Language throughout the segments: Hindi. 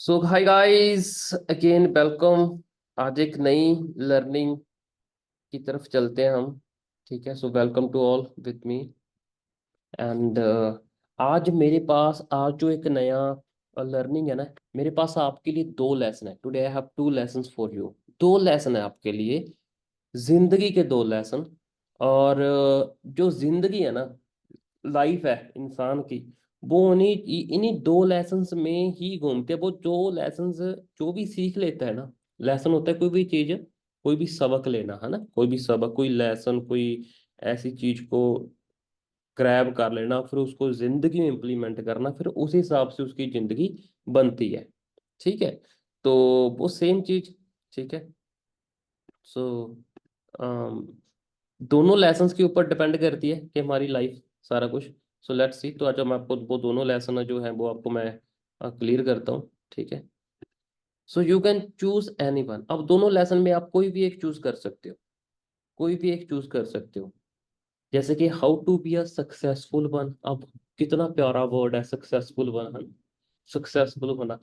सो हाय गाइस, अगेन वेलकम। आज एक नई लर्निंग की तरफ चलते हैं हम। ठीक है, so welcome to all with me. And आज जो एक नया लर्निंग है ना, मेरे पास आपके लिए दो लेसन है। Today I have two lessons for you. दो लेसन है आपके लिए, जिंदगी के दो लेसन। और जो जिंदगी है ना, लाइफ है इंसान की, वो उन्हीं इन्हीं दो लेसन्स में ही घूमते हैं। वो जो लेसन्स जो भी सीख लेता है ना, लेसन होता है कोई भी चीज, कोई भी सबक लेना है ना, कोई भी सबक, कोई लेसन, कोई ऐसी चीज को ग्रैब कर लेना, फिर उसको जिंदगी में इम्प्लीमेंट करना, फिर उस हिसाब से उसकी जिंदगी बनती है। ठीक है, तो वो सेम चीज। ठीक है, सो दोनों लेसन्स के ऊपर डिपेंड करती है कि हमारी लाइफ सारा कुछ। So let's see. तो आज मैं आपको वो दोनों लेसन जो है वो आपको मैं क्लियर करता हूँ। ठीक है, so you can choose any one. अब दोनों लेसन में आप कोई भी एक चूज कर सकते हो, कोई भी एक चूज कर सकते हो। जैसे कि how to be a successful one. अब कितना प्यारा वर्ड है सक्सेसफुल वन। सक्सेसफुल बना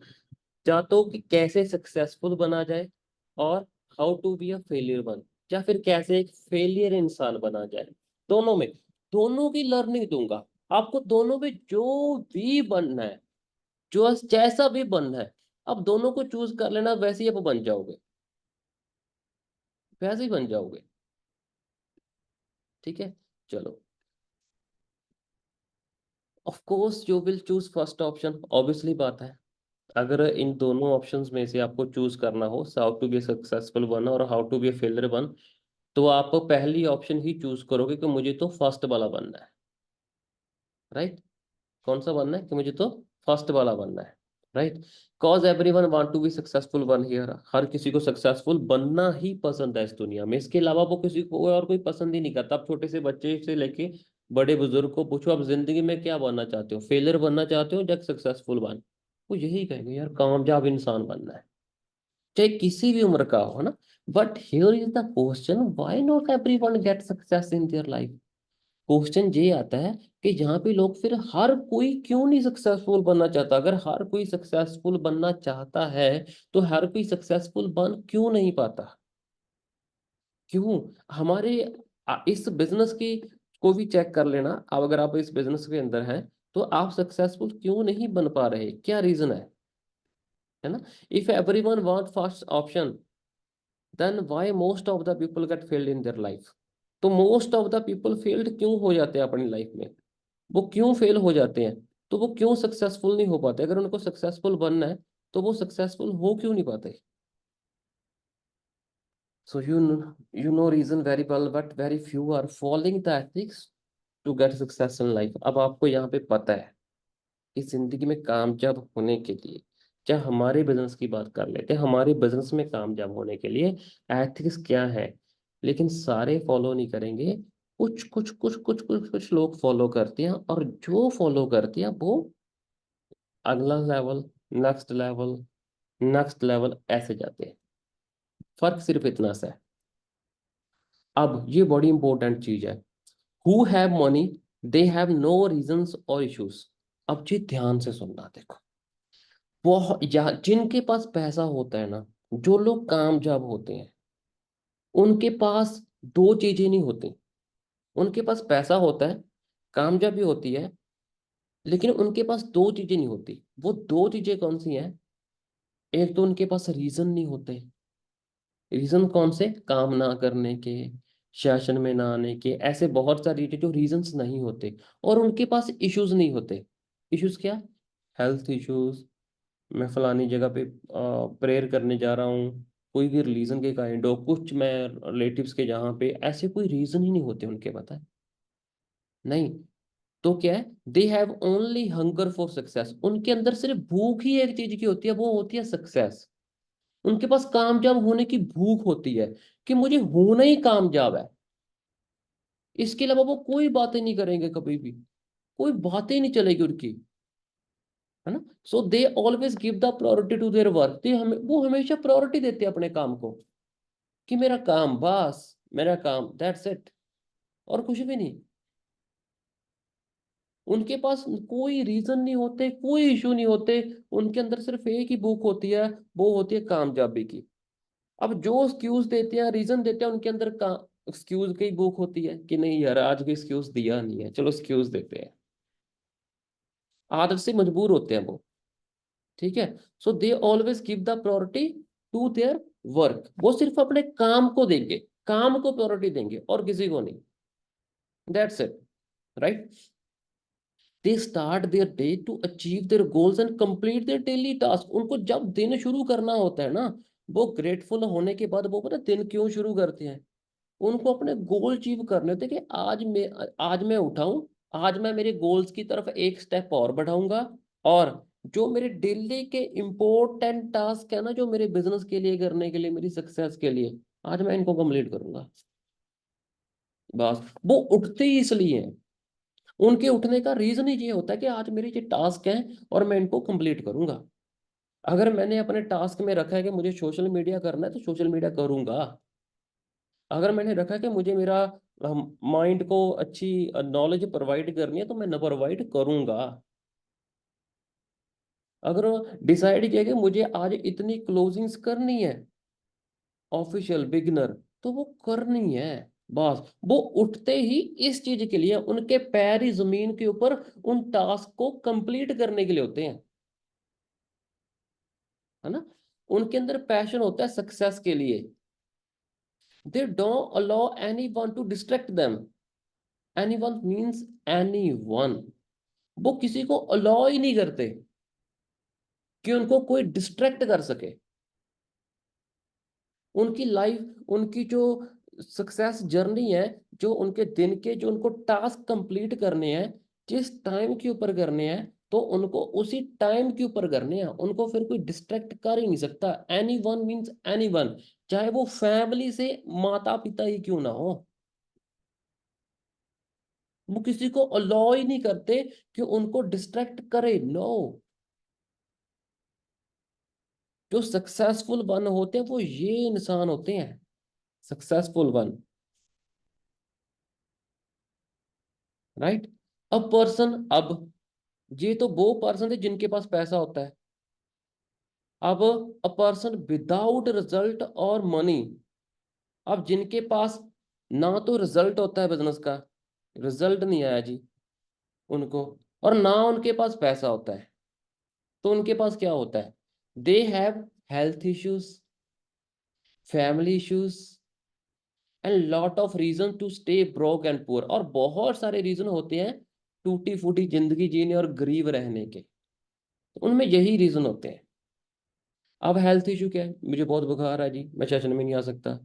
चाहते हो कि कैसे सक्सेसफुल बना जाए, और how to be a failure one, या फिर कैसे एक फेलियर इंसान बना जाए। दोनों में, दोनों की लर्निंग दूंगा आपको। दोनों में जो भी बनना है, जो जैसा भी बनना है, अब दोनों को चूज कर लेना, वैसे ही आप बन जाओगे, वैसे ही बन जाओगे। ठीक है, चलो। Of course you will choose first option, obviously बात है। अगर इन दोनों ऑप्शंस में से आपको चूज करना हो, how to be successful one और how to be failure one, तो आप पहली ऑप्शन ही चूज करोगे कि मुझे तो फर्स्ट वाला बनना है। राइट? कौन सा बनना है? कि मुझे तो फर्स्ट वाला बनना है। Right? Cause everyone want to be successful one here. हर किसी को सक्सेसफुल बनना ही पसंद है इस दुनिया में। इसके अलावा वो किसी को और कोई पसंद ही नहीं करता। आप छोटे से बच्चे से लेके बड़े बुजुर्ग को पूछो, आप जिंदगी में क्या बनना चाहते हो, फेलियर बनना चाहते हो या सक्सेसफुल बन, वो यही कहेंगे यार कामयाब इंसान बनना है, चाहे किसी भी उम्र का हो, है ना। But here is the question, why not everyone gate success in their life. Question ये आता है कि यहाँ पे लोग, फिर हर कोई क्यों नहीं सक्सेसफुल बनना चाहता? अगर हर कोई सक्सेसफुल बनना चाहता है, तो हर कोई सक्सेसफुल बन क्यों नहीं पाता? क्यों? हमारे इस बिजनेस की को भी चेक कर लेना। अब अगर आप इस बिजनेस के अंदर हैं, तो आप सक्सेसफुल क्यों नहीं बन पा रहे? क्या रीजन है ना? If everyone want first option, then why most of the people get failed in their life. तो most of the people failed क्यों हो जाते हैं अपनी लाइफ में? वो क्यों फेल हो जाते हैं? तो वो क्यों सक्सेसफुल नहीं हो पाते? अगर उनको सक्सेसफुल बनना है, तो वो सक्सेसफुल हो क्यों नहीं पाते? So you know reason very well, but very few are following the ethics to get success in life. अब आपको यहाँ पे पता है कि जिंदगी में कामयाब होने के लिए, चाहे हमारे बिजनेस की बात कर लेते हैं, हमारे बिजनेस में कामयाब होने के लिए एथिक्स क्या है, लेकिन सारे फॉलो नहीं करेंगे। कुछ लोग फॉलो करते हैं, और जो फॉलो करते हैं वो अगला level, next level, next level ऐसे जाते हैं। फर्क सिर्फ इतना सा है। अब ये बड़ी इंपॉर्टेंट चीज है। Who have money, they have no reasons और इश्यूज। अब जी ध्यान से सुनना, देखो, वो जिनके पास पैसा होता है ना, जो लोग कामयाब होते हैं, उनके पास दो चीजें नहीं होती। उनके पास पैसा होता है, कामयाबी होती है, लेकिन उनके पास दो चीजें नहीं होती। वो दो चीजें कौन सी हैं? एक तो उनके पास रीजन नहीं होते। रीजन कौन से? काम ना करने के, सेशन में ना आने के, ऐसे बहुत सारी जो रीजंस नहीं होते। और उनके पास इश्यूज नहीं होते। इश्यूज क्या? हेल्थ इश्यूज, मैं फलानी जगह पे प्रेयर करने जा रहा हूँ, कोई भी रिलीजन के काइंड हो, कुछ मैं रिलेटिव्स के जहाँ पे, ऐसे कोई रीजन ही नहीं होते उनके, पता है? नहीं। तो क्या है? They have only hunger for success. उनके अंदर सिर्फ भूख ही एक चीज की होती है, वो होती है सक्सेस। उनके पास कामयाब होने की भूख होती है, कि मुझे होना ही कामयाब है। इसके अलावा वो कोई बातें नहीं करेंगे कभी भी, कोई बातें नहीं चलेगी उनकी, है ना। So they always give the priority to their work. वो हमेशा प्रायोरिटी देते हैं अपने काम को, कि मेरा काम, बस मेरा काम, दैट्स इट, और कुछ भी नहीं। उनके पास कोई रीजन नहीं होते, कोई इशू नहीं होते, उनके अंदर सिर्फ एक ही भूख होती है, वो होती है कामयाबी की। अब जो एक्सक्यूज देते हैं, रीजन देते हैं, उनके अंदर का एक्सक्यूज की भूख होती है कि नहीं यार आज भी एक्सक्यूज दिया नहीं है, चलो एक्सक्यूज देते हैं। आदत से मजबूर होते हैं वो। ठीक है। So they always give the priority to their work. वो सिर्फ अपने काम को देंगे, काम को प्रायोरिटी देंगे और किसी को नहीं। That's it. Right. They start their day to achieve their goals and complete their daily task. उनको जब दिन शुरू करना होता है ना, वो ग्रेटफुल होने के बाद वो पता है दिन क्यों शुरू करते हैं? उनको अपने गोल अचीव करने होते हैं कि आज मैं उठाऊं, आज मैं मेरे गोल्स की तरफ एक स्टेप और बढ़ाऊंगा, और जो मेरे डेली के इंपॉर्टेंट टास्क है ना, जो मेरे बिजनेस के लिए करने के लिए, मेरी सक्सेस के लिए, आज मैं इनको कंप्लीट करूंगा। बस। वो उठते ही इसलिए हैं। उनके उठने का रीजन ही ये होता है कि आज मेरे ये टास्क हैं और मैं इनको कंप्लीट करूंगा। अगर मैंने अपने टास्क में रखा है कि मुझे सोशल मीडिया करना है तो सोशल मीडिया करूंगा। अगर मैंने रखा है कि मुझे मेरा माइंड को अच्छी नॉलेज प्रोवाइड करनी है तो मैं न प्रोवाइड करूंगा। अगर डिसाइड किया कि मुझे आज इतनी क्लोजिंग्स करनी है, ऑफिशियल बिगिनर, तो वो करनी है। बस। वो उठते ही इस चीज के लिए, उनके पैर ही जमीन के ऊपर उन टास्क को कंप्लीट करने के लिए होते हैं। है ना? उनके अंदर पैशन होता है सक्सेस के लिए। They don't allow any one two distract them. Any one means any one. वो किसी को अलाउ ही नहीं करते कि उनको कोई डिस्ट्रैक्ट कर सके। उनकी लाइफ, उनकी जो सक्सेस जर्नी है, जो उनके दिन के जो उनको टास्क कंप्लीट करने हैं, जिस टाइम के ऊपर करने हैं, तो उनको उसी टाइम के ऊपर करने हैं। उनको फिर कोई डिस्ट्रैक्ट कर ही नहीं सकता। Any one means any one, चाहे वो फैमिली से माता पिता ही क्यों ना हो। वो किसी को अलाउ ही नहीं करते कि उनको डिस्ट्रैक्ट करे। नो। जो सक्सेसफुल वन होते हैं वो ये इंसान होते हैं, सक्सेसफुल वन। राइट। अब पर्सन, अब ये तो वो पर्सन थे जिनके पास पैसा होता है। अब अ पर्सन विदाउट रिजल्ट और मनी। अब जिनके पास ना तो रिजल्ट होता है बिजनेस का, रिजल्ट नहीं आया जी उनको, और ना उनके पास पैसा होता है, तो उनके पास क्या होता है? They have health issues, family issues and lot of reason to stay broke and poor. और बहुत सारे रीजन होते हैं टूटी फूटी जिंदगी जीने और गरीब रहने के। तो उनमें यही रीजन होते हैं। अब हेल्थ इशू क्या है? मुझे बहुत बुखार है जी, मैं सेशन में नहीं आ सकता।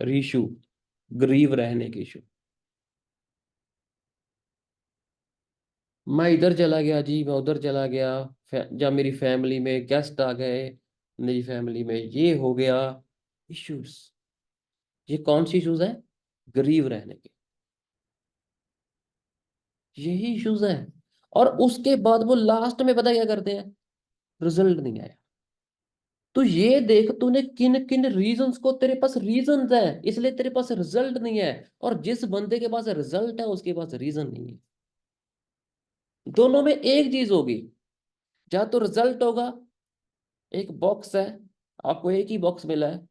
रीशू, गरीब रहने के इशू। मैं इधर चला गया जी, मैं उधर चला गया, जब मेरी फैमिली में गेस्ट आ गए, मेरी फैमिली में ये हो गया। इश्यूज। ये कौन सी इश्यूज है? गरीब रहने के, यही इश्यूज हैं। और उसके बाद वो लास्ट में पता क्या करते हैं? रिजल्ट नहीं आया। तो ये देख तूने किन किन रीजंस को, तेरे पास रीजंस है इसलिए तेरे पास रिजल्ट नहीं है, और जिस बंदे के पास रिजल्ट है उसके पास रीजन नहीं है। दोनों में एक चीज होगी, या तो रिजल्ट होगा, एक बॉक्स है, आपको एक ही बॉक्स मिला है,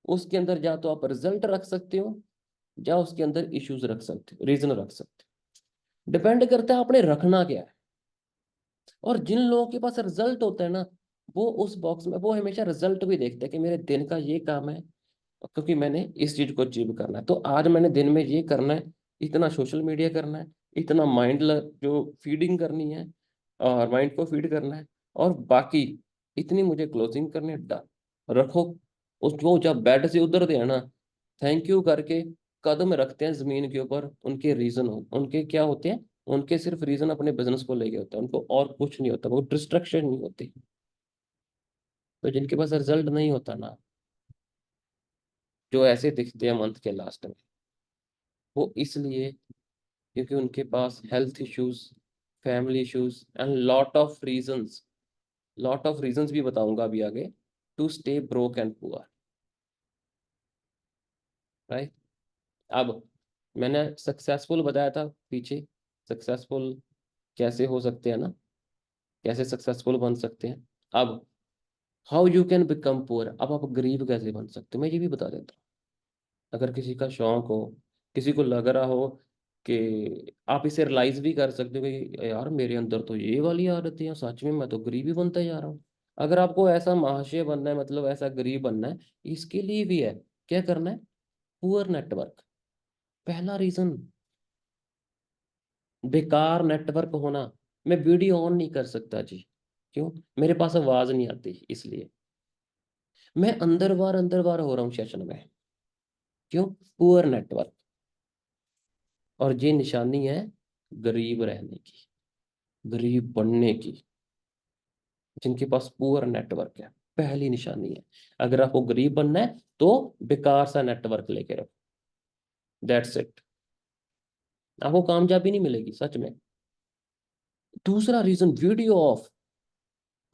उसके अंदर या तो आप रिजल्ट रख सकते हो, या उसके अंदर इश्यूज रख सकते हो, रीजन रख सकते हो। डिपेंड करता है आपने रखना क्या है। और जिन लोगों के पास रिजल्ट होता है ना, वो उस बॉक्स में वो हमेशा रिजल्ट भी देखते हैं कि मेरे दिन का ये काम है, क्योंकि मैंने इस चीज को अचीव करना है, तो आज मैंने दिन में ये करना है, इतना सोशल मीडिया करना है, इतना माइंड जो फीडिंग करनी है, और माइंड को फीड करना है, और बाकी इतनी मुझे क्लोजिंग करनी है। डन। रखो। उस जो जब बेड से उतरते हैं ना, थैंक यू करके कदम रखते हैं जमीन के ऊपर, उनके रीजन हो, उनके क्या होते हैं? उनके सिर्फ रीजन अपने बिजनेस को लेके होता है, उनको और कुछ नहीं होता, वो डिस्ट्रक्शन नहीं होती। तो जिनके पास रिजल्ट नहीं होता ना, जो ऐसे दिखते हैं मंथ के लास्ट में, वो इसलिए क्योंकि उनके पास health issues, family issues and lot of reasons भी बताऊंगा अभी आगे, to stay broke and poor. Right. अब मैंने सक्सेसफुल बताया था पीछे, सक्सेसफुल कैसे हो सकते हैं ना, कैसे सक्सेसफुल बन सकते हैं। अब how you can become poor, अब आप गरीब कैसे बन सकते हो मैं ये भी बता देता हूँ। अगर किसी का शौक हो, किसी को लग रहा हो कि आप इसे रियलाइज भी कर सकते हो कि यार मेरे अंदर तो ये वाली आदतें हैं, सच में मैं तो गरीब ही बनता जा रहा हूँ। अगर आपको ऐसा महाशय बनना है, मतलब ऐसा गरीब बनना है, इसके लिए भी है, क्या करना है, पुअर नेटवर्क। पहला रीजन, बेकार नेटवर्क होना। मैं वीडियो ऑन नहीं कर सकता जी, क्यों, मेरे पास आवाज नहीं आती इसलिए। मैं अंदर बार हो रहा हूँ सेशन में, क्यों, पुअर नेटवर्क। और ये निशानी है गरीब रहने की, गरीब बनने की। जिनके पास पुअर नेटवर्क है, पहली निशानी है। अगर आपको गरीब बनना है तो बेकार सा नेटवर्क लेके रखो, दैट्स इट। आपको कामयाबी नहीं मिलेगी सच में। दूसरा रीजन, वीडियो ऑफ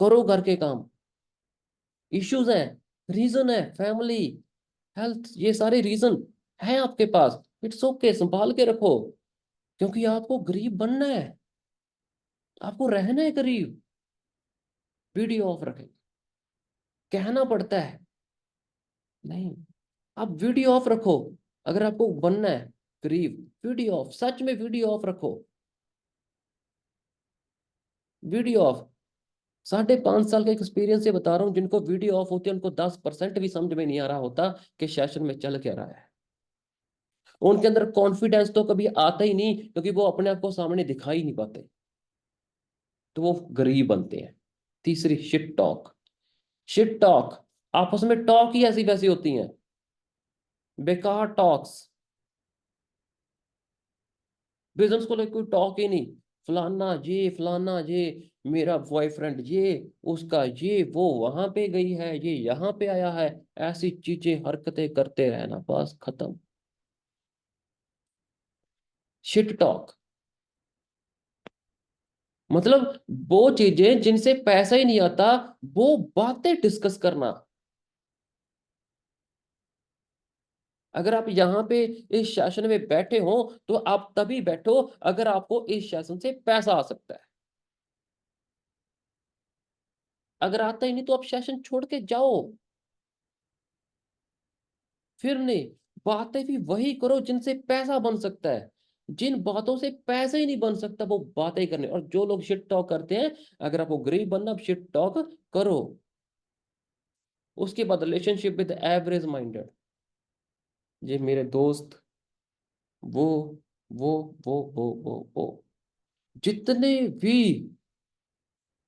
करो, घर के काम, इश्यूज हैं, रीजन है फैमिली, हेल्थ, ये सारे रीजन हैं आपके पास, इट्स ओके, संभाल के रखो। क्योंकि आपको गरीब बनना है, आपको रहना है गरीब। वीडियो ऑफ रखें, कहना पड़ता है, नहीं, आप वीडियो ऑफ रखो। अगर आपको बनना है गरीब, वीडियो ऑफ, सच में वीडियो ऑफ रखो, वीडियो ऑफ। 5.5 साल का एक्सपीरियंस से बता रहा हूँ, जिनको वीडियो ऑफ होती है उनको 10% भी समझ में नहीं आ रहा होता कि सेशन में चल क्या रहा है। उनके अंदर कॉन्फिडेंस तो कभी आता ही नहीं, क्योंकि वो अपने आप को सामने दिखा ही नहीं पाते, तो वो गरीब बनते हैं। तीसरी, शिट टॉक। शिट टॉक, आपस में टॉक ही ऐसी वैसी होती हैं, बेकार टॉक्स, बिजनेस को लेकर कोई टॉक ही नहीं। फलाना ये, मेरा बॉयफ्रेंड ये, उसका ये, वो वहां पे गई है, ये यहाँ पे आया है, ऐसी चीजें हरकतें करते रहना, बस खत्म। शिट टॉक मतलब वो चीजें जिनसे पैसा ही नहीं आता, वो बातें डिस्कस करना। अगर आप यहाँ पे इस सेशन में बैठे हो तो आप तभी बैठो अगर आपको इस सेशन से पैसा आ सकता है। अगर आता ही नहीं तो आप सेशन छोड़ के जाओ। फिर नहीं, बातें भी वही करो जिनसे पैसा बन सकता है। जिन बातों से पैसा ही नहीं बन सकता वो बातें करने। और जो लोग शिट टॉक करते हैं, अगर आपको गरीब बनना, शिट टॉक करो। उसके बाद रिलेशनशिप विद एवरेज माइंडेड। ये मेरे दोस्त, वो वो वो जितने भी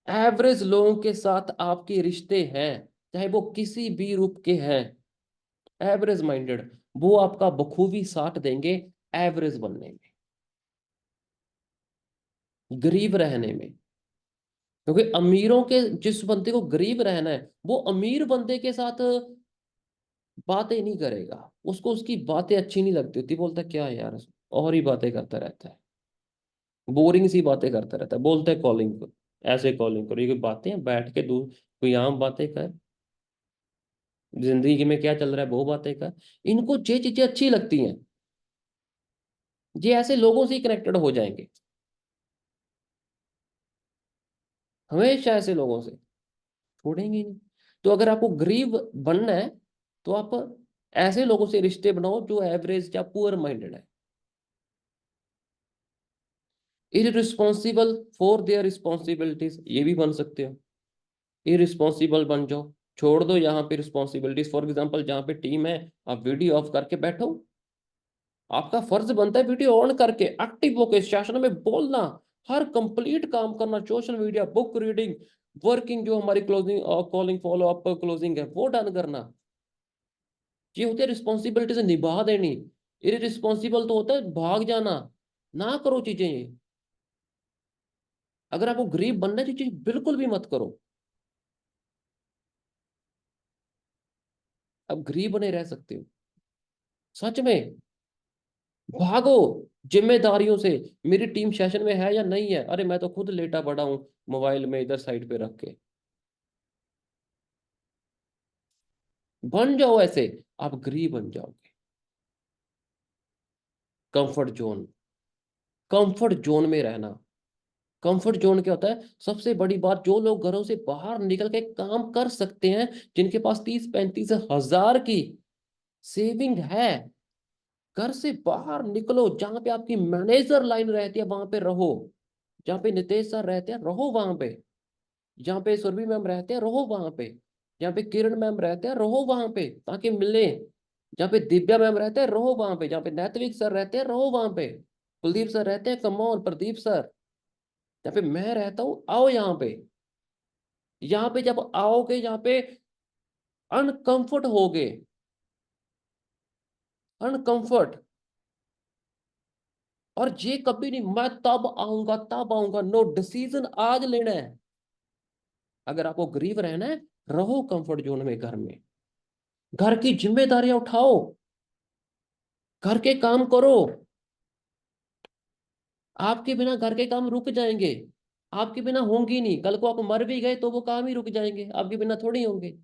एवरेज लोगों के साथ आपके रिश्ते हैं, चाहे वो किसी भी रूप के हैं, एवरेज माइंडेड, वो आपका बखूबी साथ देंगे एवरेज बनने में, गरीब रहने में। क्योंकि अमीरों के, जिस बंदे को गरीब रहना है वो अमीर बंदे के साथ बातें नहीं करेगा। उसको उसकी बातें अच्छी नहीं लगती होती, बोलता है क्या है यार, और ही बातें करता रहता है, बोरिंग सी बातें करता रहता है, बोलता है कॉलिंग को, ऐसे कॉलिंग करो, ये कोई बातें हैं, बैठ के दूर कोई आम बातें कर, जिंदगी में क्या चल रहा है वो बातें कर। इनको ये चीजें अच्छी लगती हैं, ये ऐसे लोगों से ही कनेक्टेड हो जाएंगे, हमेशा ऐसे लोगों से छोड़ेंगे ही नहीं। तो अगर आपको गरीब बनना है तो आप ऐसे लोगों से रिश्ते बनाओ जो एवरेज या पुअर माइंडेड है। इररिस्पॉन्सिबल फॉर देयर रिस्पॉन्सिबिलिटीज, ये भी बन सकते हो। इररिस्पॉन्सिबल बन जाओ, छोड़ दो यहाँ पे रिस्पॉन्सिबिलिटीज। फॉर एग्जाम्पल, जहाँ पे टीम है, आप वीडियो ऑफ करके बैठो। आपका फर्ज बनता है वीडियो ऑन करके एक्टिव होकर सेशन में बोलना, हर कंप्लीट काम करना, social media, book reading, working, जो हमारी क्लोजिंग और कॉलिंग फॉलो अप क्लोजिंग है वो डन करना। ये होती है रिस्पॉन्सिबिलिटी से निभा देनी। इररिस्पॉन्सिबल तो होता है भाग जाना, ना करो चीजें ये। अगर आपको गरीब बनना है तो चीज बिल्कुल भी मत करो। अब गरीब बने रह सकते हो सच में, भागो जिम्मेदारियों से। मेरी टीम सेशन में है या नहीं है, अरे मैं तो खुद लेटा पड़ा हूं मोबाइल में इधर साइड पे रख के। बन जाओ ऐसे, आप गरीब बन जाओगे। कंफर्ट जोन, कंफर्ट जोन में रहना। कंफर्ट जोन क्या होता है? सबसे बड़ी बात, जो लोग घरों से बाहर निकल के काम कर सकते हैं, जिनके पास 30-35 हजार की सेविंग है, घर से बाहर निकलो। जहां पे आपकी मैनेजर लाइन रहती है वहां पे रहो, जहाँ पे नितेश सर रहते हैं रहो वहां पे, जहाँ पे सुरभि मैम रहते हैं रहो वहां पे, जहाँ पे किरण मैम रहते हैं रहो वहां पे ताकि मिले, जहाँ पे दिव्या मैम रहते हैं रहो वहां पे, जहाँ पे नैतविक सर रहते हैं रहो वहां पे, कुलदीप सर रहते हैं कमॉन, प्रदीप सर, जहाँ पे मैं रहता हूँ आओ यहाँ पे। यहाँ पे जब आओगे, यहाँ पे अनकंफर्ट होगे, अनकंफर्ट, और ये कभी नहीं मैं तब आऊंगा, नो, डिसीजन आज लेना है। अगर आपको गरीब रहना है, रहो कंफर्ट जोन में, घर में, घर की जिम्मेदारियां उठाओ, घर के काम करो। आपके बिना घर के काम रुक जाएंगे, आपके बिना होंगे ही नहीं। कल को आप मर भी गए तो वो काम ही रुक जाएंगे, आपके बिना थोड़ी होंगे।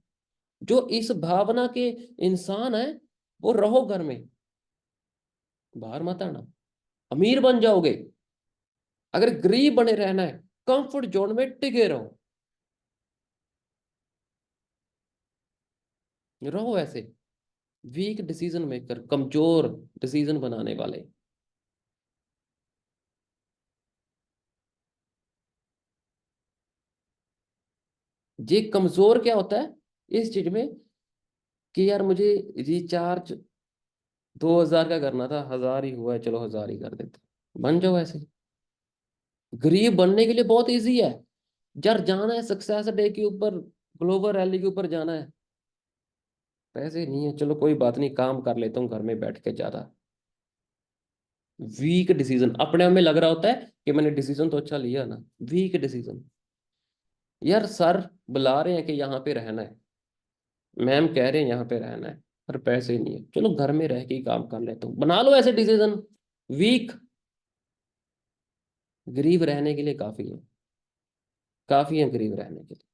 जो इस भावना के इंसान है, वो रहो घर में, बाहर मत आना। अमीर बन जाओगे। अगर गरीब बने रहना है, कंफर्ट जोन में टिके रहो, रहो ऐसे। वीक डिसीजन मेकर, कमजोर डिसीजन बनाने वाले। ये कमजोर क्या होता है इस चीज में, कि यार मुझे रिचार्ज 2,000 का करना था, 1,000 ही हुआ है, चलो 1,000 ही कर देते, बन जाओ ऐसे। गरीब बनने के लिए बहुत इजी है। यार जाना है सक्सेस डे के ऊपर, ग्लोबल रैली के ऊपर जाना है, पैसे नहीं है, चलो कोई बात नहीं, काम कर लेता हूँ घर में बैठ के ज्यादा। वीक डिसीजन, अपने आप में लग रहा होता है कि मैंने डिसीजन तो अच्छा लिया ना, वीक डिसीजन। यार सर बुला रहे हैं कि यहाँ पे रहना है, मैम कह रहे हैं यहाँ पे रहना है, पर पैसे नहीं है, चलो घर में रह के ही काम कर लेता हूँ, बना लो ऐसे डिसीजन। वीक, गरीब रहने के लिए काफी है, काफी है गरीब रहने के लिए,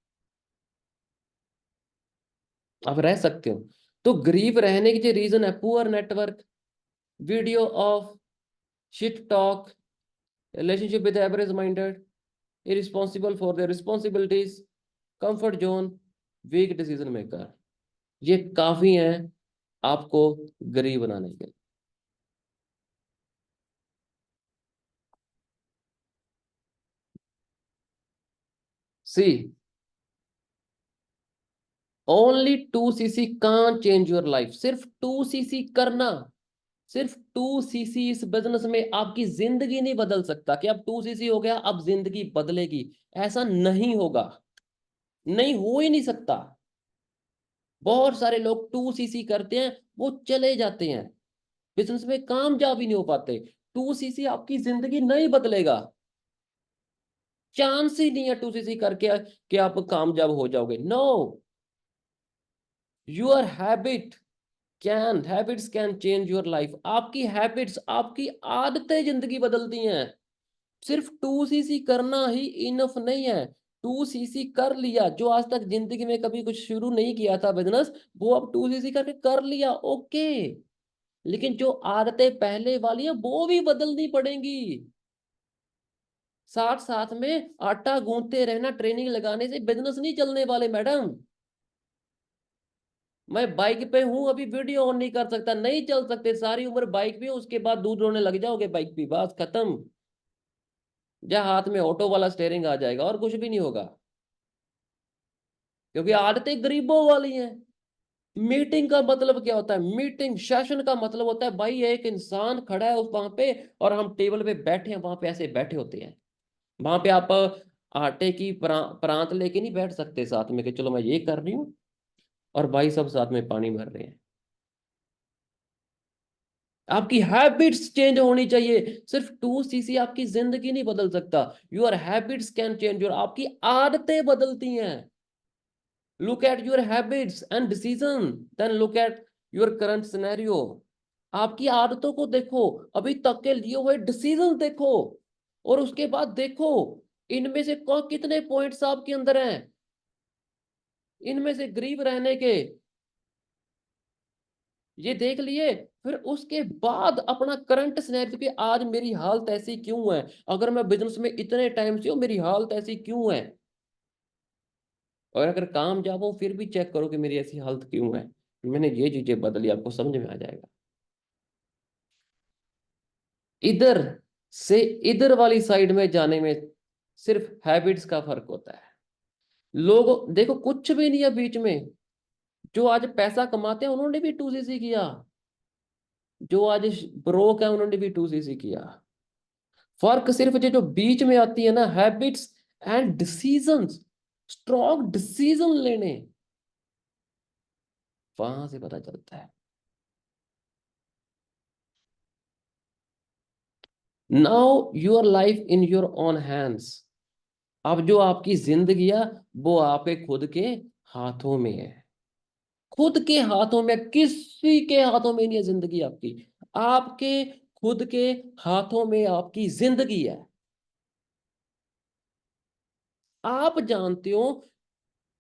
आप रह सकते हो। तो गरीब रहने की जो रीजन है, poor network, video of, shit talk, relationship with average minded, irresponsible for their responsibilities, comfort zone, weak decision maker, ये काफी हैं आपको गरीब बनाने के लिए। See, only 2cc can change your life. सिर्फ 2cc करना, सिर्फ 2cc इस बिजनेस में आपकी जिंदगी नहीं बदल सकता कि अब 2cc हो गया अब जिंदगी बदलेगी। ऐसा नहीं होगा, नहीं हो ही नहीं सकता। बहुत सारे लोग 2cc करते हैं, वो चले जाते हैं, बिजनेस में कामयाब ही नहीं हो पाते। 2cc आपकी जिंदगी नहीं बदलेगा, चांस ही नहीं है 2cc करके कि आप कामयाब हो जाओगे। No, your habits can change your life. आपकी हैबिट्स, आपकी आदतें जिंदगी बदलती हैं। सिर्फ 2cc करना ही इनफ नहीं है। 2cc कर लिया, जो आज तक जिंदगी में कभी कुछ शुरू नहीं किया था बिजनेस, वो अब 2cc करके कर लिया, ओके। लेकिन जो आदतें पहले वाली है वो भी बदलनी पड़ेंगी। साथ साथ में आटा गूंथते रहना, ट्रेनिंग लगाने से बिजनेस नहीं चलने वाले मैडम। मैं बाइक पे हूं, अभी वीडियो ऑन नहीं कर सकता, नहीं चल सकते, सारी उम्र बाइक पे, उसके बाद दूध रोने लग जाओगे बाइक पे, बस खत्म। या हाथ में ऑटो वाला स्टेयरिंग आ जाएगा और कुछ भी नहीं होगा, क्योंकि आदतें गरीबों वाली हैं। मीटिंग का मतलब क्या होता है? मीटिंग सेशन का मतलब होता है भाई एक इंसान खड़ा है उस वहां पे, और हम टेबल पे बैठे हैं, वहां पे ऐसे बैठे होते हैं। वहां पे आप आटे की प्रांत लेके नहीं बैठ सकते साथ में कि चलो मैं ये कर रही हूँ और भाई सब साथ में पानी भर रहे हैं। आपकी हैबिट्स चेंज होनी चाहिए। सिर्फ 2cc आपकी जिंदगी नहीं बदल सकता। Your habits can change your, आपकी आदतें बदलती हैं। Look at your habits and decision, then look at your current scenario. आपकी आदतों को देखो, अभी तक के लिए हुए डिसीजन देखो, और उसके बाद देखो इनमें से कौन कितने पॉइंट्स आपके अंदर हैं, इनमें से गरीब रहने के ये देख लिए, फिर उसके बाद अपना करंट सिनेरियो कि आज मेरी हालत ऐसी क्यों है, अगर मैं बिजनेस में इतने टाइम से हूं मेरी हालत ऐसी क्यों है, और अगर कामयाब हो फिर भी चेक करो कि मेरी ऐसी हालत क्यों है। मैंने ये चीजें बदली, आपको समझ में आ जाएगा। इधर से इधर वाली साइड में जाने में सिर्फ हैबिट्स का फर्क होता है। लोग देखो कुछ भी नहीं है बीच में, जो आज पैसा कमाते हैं उन्होंने भी 2cc किया, जो आज ब्रोक है उन्होंने भी 2cc किया। फर्क सिर्फ जो जो बीच में आती है ना, habits and decisions, strong decision लेने, वहां से पता चलता है। Now your life in your own hands. अब जो आपकी जिंदगी है वो आपके खुद के हाथों में है, खुद के हाथों में, किसी के हाथों में नहीं है जिंदगी आपकी, आपके खुद के हाथों में आपकी जिंदगी है। आप जानते हो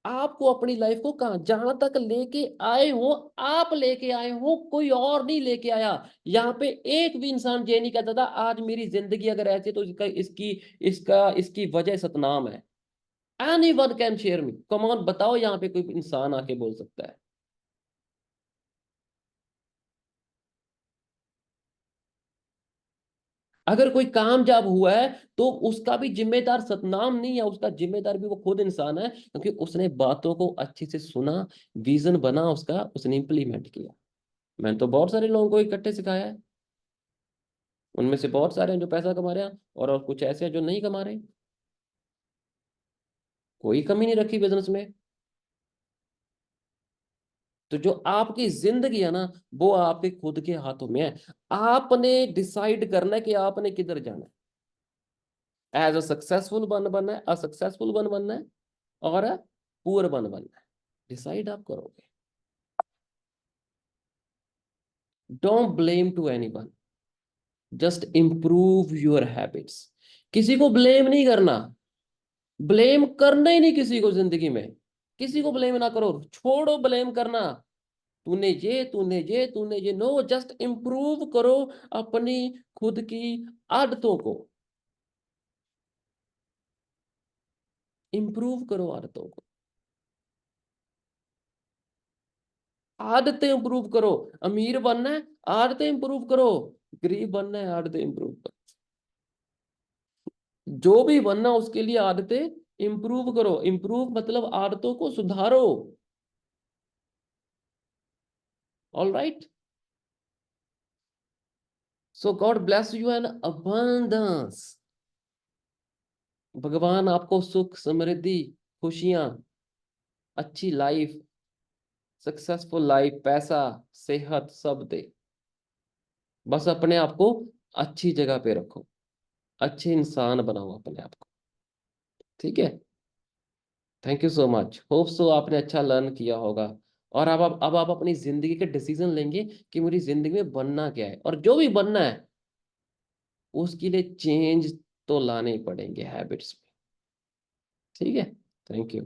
आपको अपनी लाइफ को कहां जहां तक लेके आए हो, आप लेके आए हो, कोई और नहीं लेके आया। यहाँ पे एक भी इंसान ये नहीं कहता था आज मेरी जिंदगी अगर ऐसी है, तो इसका इसकी इसका इसकी वजह सतनाम है। Any one can share me, come on बताओ, यहाँ पे कोई इंसान आके बोल सकता है। अगर कोई कामयाब हुआ है तो उसका भी जिम्मेदार सतनाम नहीं है, उसका जिम्मेदार भी वो खुद इंसान है, क्योंकि उसने बातों को अच्छे से सुना, विजन बना उसका, उसने इंप्लीमेंट किया। मैंने तो बहुत सारे लोगों को इकट्ठे सिखाया है, उनमें से बहुत सारे हैं जो पैसा कमा रहे हैं, और कुछ ऐसे हैं जो नहीं कमा रहे। कोई कमी नहीं रखी बिजनेस में। तो जो आपकी जिंदगी है ना, वो आपके खुद के हाथों में है। आपने डिसाइड करना है कि आपने किधर जाना है। एज अ सक्सेसफुल बन बनना है, असक्सेसफुल बन बनना है, और पुअर बन बनना है, डिसाइड आप करोगे। Don't blame to anyone, just improve your habits. किसी को ब्लेम नहीं करना, ब्लेम करना ही नहीं किसी को जिंदगी में। किसी को ब्लेम ना करो, छोड़ो ब्लेम करना, तूने ये नो, जस्ट इम्प्रूव करो अपनी खुद की आदतों को, इम्प्रूव करो आदतों को, आदतें इंप्रूव करो। अमीर बनना है, आदतें इंप्रूव करो। गरीब बनना है, आदतें इंप्रूव करो। जो भी बनना उसके लिए आदतें इंप्रूव करो। इंप्रूव मतलब आदतों को सुधारो। All right, so God bless you N abundance. भगवान आपको सुख, समृद्धि, खुशियां, अच्छी लाइफ, सक्सेसफुल लाइफ, पैसा, सेहत सब दे। बस अपने आप को अच्छी जगह पे रखो, अच्छे इंसान बनाओ अपने आप को। ठीक है। Thank you so much, hope so आपने अच्छा लर्न किया होगा। और अब आप अपनी जिंदगी के डिसीजन लेंगे कि मेरी जिंदगी में बनना क्या है, और जो भी बनना है उसके लिए चेंज तो लाने ही पड़ेंगे हैबिट्स में। ठीक है। Thank you.